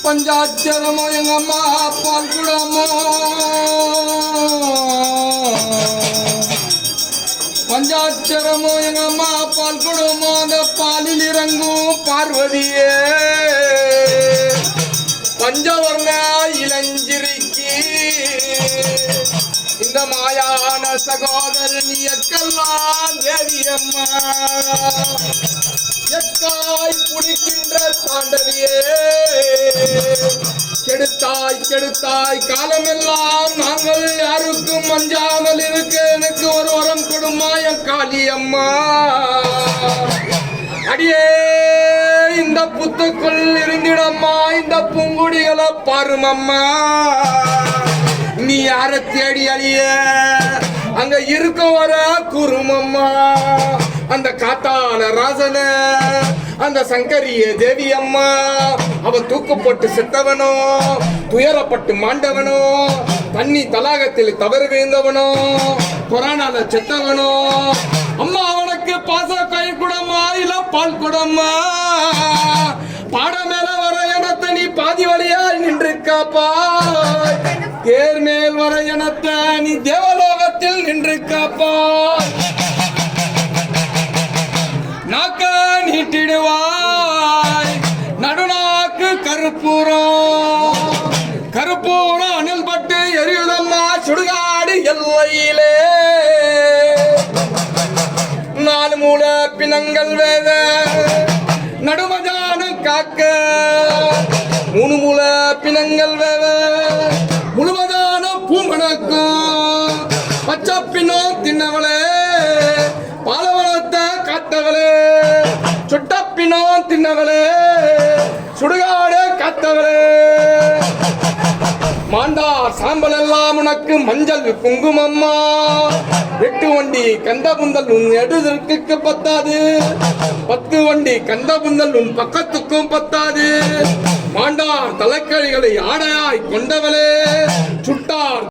பஞ்சாட்சரமோ எங்க அம்மா பால் குடமோ, பஞ்சாட்சரமோ எங்க அம்மா பால் குடமோ, அந்த பாலில் இறங்கும் பார்வதியே பஞ்சவர்ண இளஞ்சிரிக்கு இந்த மாயான சகோதரன் எக்கெல்லாம் தேவி அம்மா எக்காய் புடிக்கின்ற தாண்டவியே கெடுத்தாய் கெடுத்தாய் காலமெல்லாம் நாங்கள் யாருக்கும் அஞ்சாமல் இருக்க எனக்கு ஒரு வரம் கொடுமா என் காளி அம்மா. அடியே இந்த புத்துக்குள் இருந்திடம்மா இந்த பூங்குடிகளை பாருமம்மா. நீ யார தேடி அழிய அங்க இருக்க வர குருமம்மா. அந்த காத்தால ராசன அந்த சங்கரிய தேவி அம்மா அவன் தூக்கப்பட்டு செத்தவனோ துயரப்பட்டு மாண்டவனோ தண்ணி தலாகத்தில் தவறு வீழ்ந்தவனோ கொரோனால செத்தவனோ அம்மா அவனுக்கு பாச கை குடமா இல்ல பால் குடமா. பாட மேல வர எனத்த நீ பாதி வழியா நின்று காப்பா. தேர் மேல் வர எனத்த நீ தேவலோகத்தில் நின்று காப்பா. நாக்க நீட்டிடுவாய் நடுநாக்கு கருப்பூரம் கருப்பூரம் அணில் பட்டு எரியுதம்மா சுடுகாடு எல்லையிலே. நாலு மூல பிணங்கள் வேத நடுமஜான காக்க மூணு மூல பிணங்கள் வேத முழுமதான பூமணக்கும் பச்சை பின்னம் தின்னவளே பாலவனத்தை காத்தவளே சுட்டப்பினோ தின்னவளே சுடுகாடு காத்தவளே. மாண்டார் சாம்பல் எல்லாம் உனக்கு மஞ்சள் குங்குமம்மா. எட்டு வண்டி கந்த புந்தல் உன் எடுதற்கு பத்தாது, 10 வண்டி கந்த புந்தல் உன் பக்கத்துக்கும் பத்தாது. மாண்டார் தலைக்கழிகளை ஆடையாய் கொண்டவளே சுட்டார்